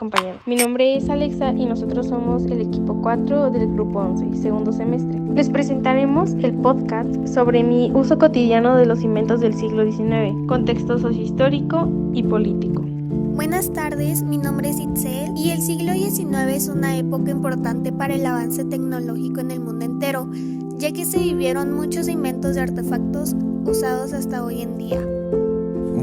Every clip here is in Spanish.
compañeros. Mi nombre es Alexa y nosotros somos el equipo 4 del grupo 11, segundo semestre. Les presentaremos el podcast sobre mi uso cotidiano de los inventos del siglo XIX, contexto sociohistórico y político. Buenas tardes, mi nombre es Itzel y el siglo XIX es una época importante para el avance tecnológico en el mundo entero, ya que se vivieron muchos inventos de artefactos usados hasta hoy en día.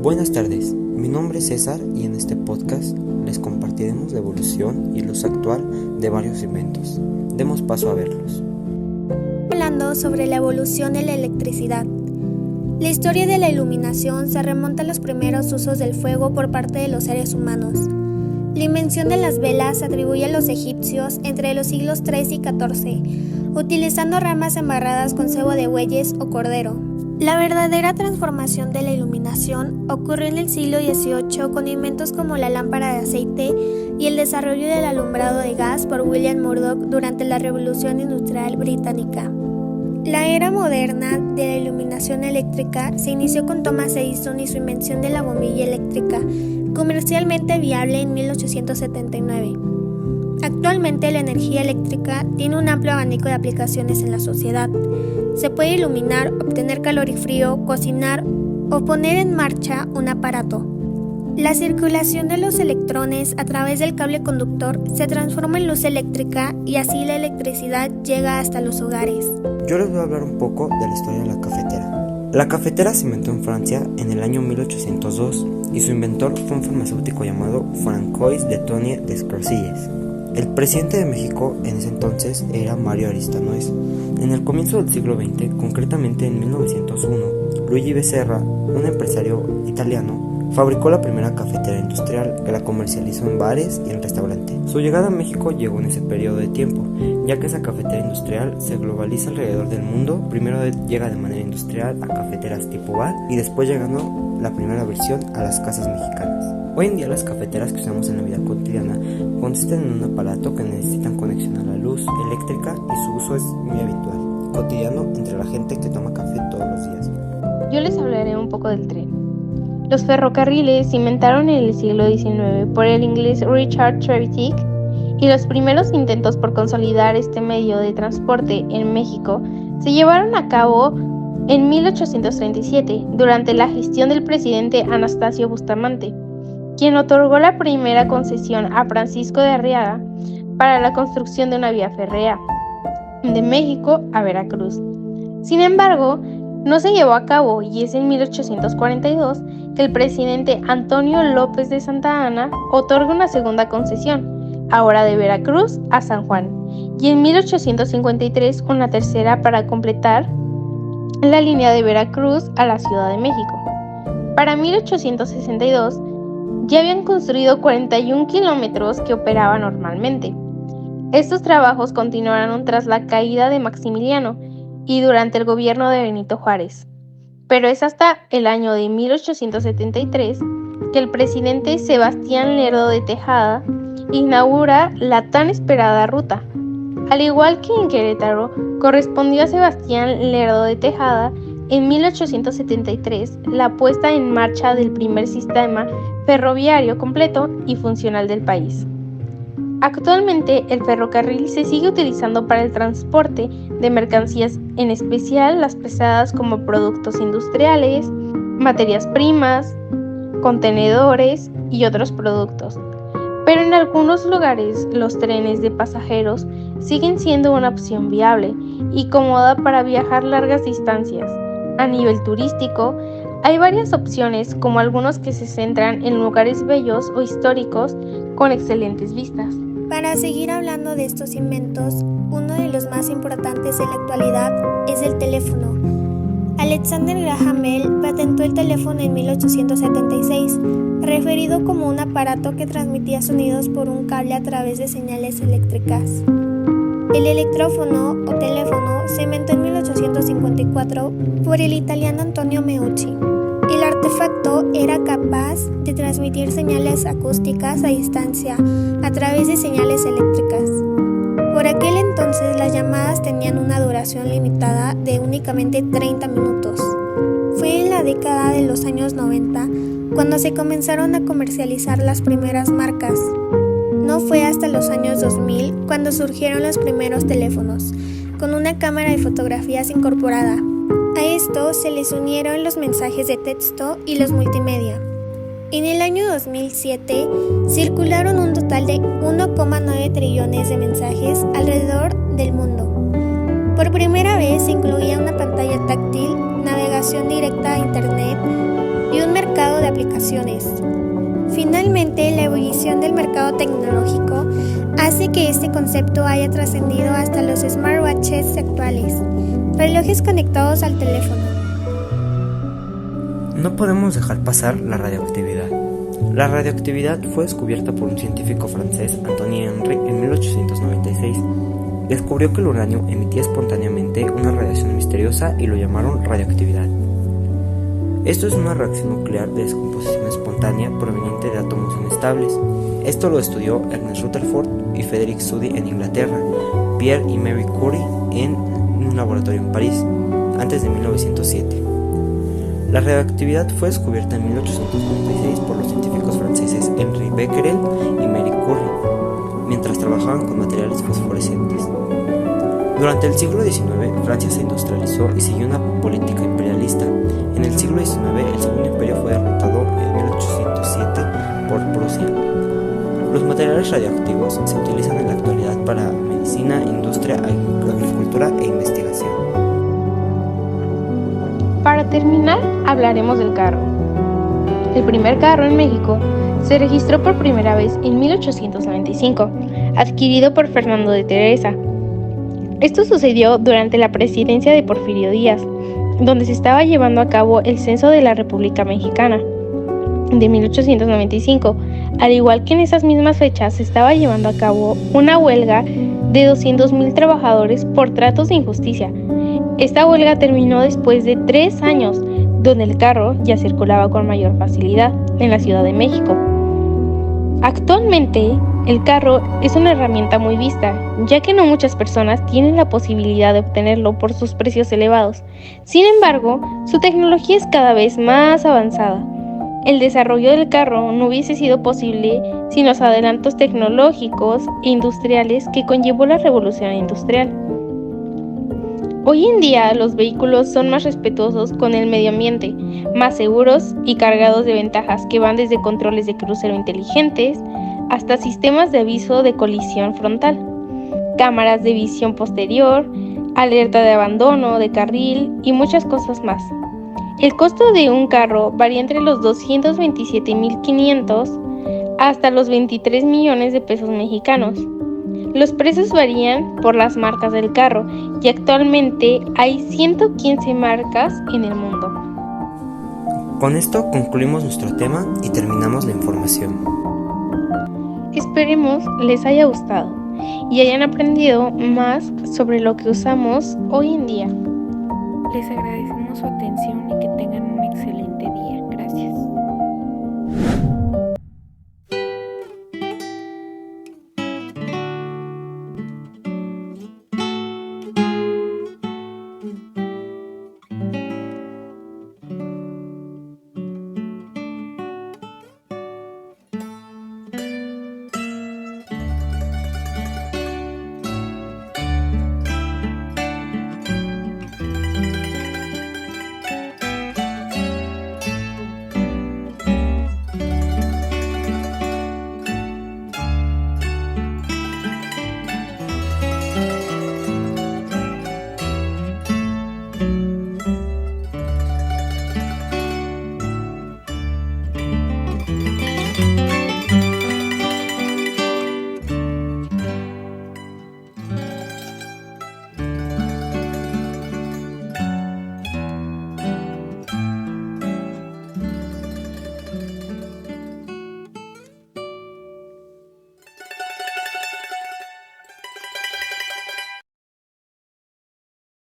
Buenas tardes, mi nombre es César y en este podcast les compartiremos la evolución y el uso actual de varios inventos. Demos paso a verlos. Hablando sobre la evolución de la electricidad. La historia de la iluminación se remonta a los primeros usos del fuego por parte de los seres humanos. La invención de las velas se atribuye a los egipcios entre los siglos III y XIV, utilizando ramas embarradas con cebo de bueyes o cordero. La verdadera transformación de la iluminación ocurrió en el siglo XVIII con inventos como la lámpara de aceite y el desarrollo del alumbrado de gas por William Murdoch durante la Revolución Industrial Británica. La era moderna de la iluminación eléctrica se inició con Thomas Edison y su invención de la bombilla eléctrica, comercialmente viable en 1879. Actualmente la energía eléctrica tiene un amplio abanico de aplicaciones en la sociedad. Se puede iluminar, obtener calor y frío, cocinar o poner en marcha un aparato. La circulación de los electrones a través del cable conductor se transforma en luz eléctrica y así la electricidad llega hasta los hogares. Yo les voy a hablar un poco de la historia de la cafetera. La cafetera se inventó en Francia en el año 1802 y su inventor fue un farmacéutico llamado Francois de Tony Descrosilles. El presidente de México en ese entonces era Mario Aristanoes. En el comienzo del siglo XX, concretamente en 1901, Luigi Becerra, un empresario italiano, fabricó la primera cafetera industrial que la comercializó en bares y en restaurantes. Su llegada a México llegó en ese periodo de tiempo, ya que esa cafetera industrial se globaliza alrededor del mundo. Primero llega de manera industrial a cafeteras tipo bar y después llegando la primera versión a las casas mexicanas. Hoy en día las cafeteras que usamos en la vida cotidiana consisten en un aparato que necesitan conexión a la luz eléctrica y su uso es muy habitual y cotidiano entre la gente que toma café todos los días. Yo les hablaré un poco del tren. Los ferrocarriles se inventaron en el siglo XIX por el inglés Richard Trevithick y los primeros intentos por consolidar este medio de transporte en México se llevaron a cabo en 1837 durante la gestión del presidente Anastasio Bustamante, quien otorgó la primera concesión a Francisco de Arriaga para la construcción de una vía férrea de México a Veracruz. Sin embargo, no se llevó a cabo y es en 1842 que el presidente Antonio López de Santa Anna otorga una segunda concesión, ahora de Veracruz a San Juan, y en 1853 una tercera para completar la línea de Veracruz a la Ciudad de México. Para 1862 ya habían construido 41 kilómetros que operaban normalmente. Estos trabajos continuaron tras la caída de Maximiliano y durante el gobierno de Benito Juárez. Pero es hasta el año de 1873 que el presidente Sebastián Lerdo de Tejada inaugura la tan esperada ruta. Al igual que en Querétaro, correspondió a Sebastián Lerdo de Tejada en 1873 la puesta en marcha del primer sistema ferroviario completo y funcional del país. Actualmente el ferrocarril se sigue utilizando para el transporte de mercancías, en especial las pesadas como productos industriales, materias primas, contenedores y otros productos. Pero en algunos lugares los trenes de pasajeros siguen siendo una opción viable y cómoda para viajar largas distancias. A nivel turístico, hay varias opciones, como algunos que se centran en lugares bellos o históricos con excelentes vistas. Para seguir hablando de estos inventos, uno de los más importantes en la actualidad es el teléfono. Alexander Graham Bell patentó el teléfono en 1876, referido como un aparato que transmitía sonidos por un cable a través de señales eléctricas. El electrófono o teléfono se inventó en 1854 por el italiano Antonio Meucci. El artefacto era capaz de transmitir señales acústicas a distancia a través de señales eléctricas. Por aquel entonces las llamadas tenían una duración limitada de únicamente 30 minutos. Fue en la década de los años 90 cuando se comenzaron a comercializar las primeras marcas. no fue hasta los años 2000 cuando surgieron los primeros teléfonos, con una cámara de fotografías incorporada. A esto se les unieron los mensajes de texto y los multimedia. En el año 2007 circularon un total de 1,9 trillones de mensajes alrededor del mundo. Por primera vez se incluía una pantalla táctil, navegación directa a Internet y un mercado de aplicaciones. Finalmente, la ebullición del mercado tecnológico hace que este concepto haya trascendido hasta los smartwatches actuales, relojes conectados al teléfono. No podemos dejar pasar la radioactividad. La radioactividad fue descubierta por un científico francés, Antoine Henry, en 1896. Descubrió que el uranio emitía espontáneamente una radiación misteriosa y lo llamaron radioactividad. Esto es una reacción nuclear de descomposición espontánea proveniente de átomos inestables. Esto lo estudió Ernest Rutherford y Frederick Soddy en Inglaterra, Pierre y Marie Curie en un laboratorio en París, antes de 1907. La radioactividad fue descubierta en 1896 por los científicos franceses Henri Becquerel y Marie Curie, mientras trabajaban con materiales fosforescentes. Durante el siglo XIX, Francia se industrializó y siguió una política imperialista. En el siglo XIX, el Segundo Imperio fue derrotado en 1807 por Prusia. Los materiales radioactivos se utilizan en la actualidad para medicina, industria, agricultura e investigación. Para terminar, hablaremos del carro. El primer carro en México se registró por primera vez en 1895, adquirido por Fernando de Teresa. Esto sucedió durante la presidencia de Porfirio Díaz, donde se estaba llevando a cabo el censo de la República Mexicana de 1895. Al igual que en esas mismas fechas se estaba llevando a cabo una huelga de 200,000 trabajadores por tratos de injusticia. Esta huelga terminó después de 3 años, donde el carro ya circulaba con mayor facilidad en la Ciudad de México. Actualmente, el carro es una herramienta muy vista, ya que no muchas personas tienen la posibilidad de obtenerlo por sus precios elevados. Sin embargo, su tecnología es cada vez más avanzada. El desarrollo del carro no hubiese sido posible sin los adelantos tecnológicos e industriales que conllevó la revolución industrial. Hoy en día, los vehículos son más respetuosos con el medio ambiente, más seguros y cargados de ventajas que van desde controles de crucero inteligentes hasta sistemas de aviso de colisión frontal, cámaras de visión posterior, alerta de abandono de carril y muchas cosas más. El costo de un carro varía entre los 227,500 hasta los 23 millones de pesos mexicanos. Los precios varían por las marcas del carro y actualmente hay 115 marcas en el mundo. Con esto concluimos nuestro tema y terminamos la información. Esperemos les haya gustado y hayan aprendido más sobre lo que usamos hoy en día. Les agradecemos su atención y que tengan un excelente día. Gracias.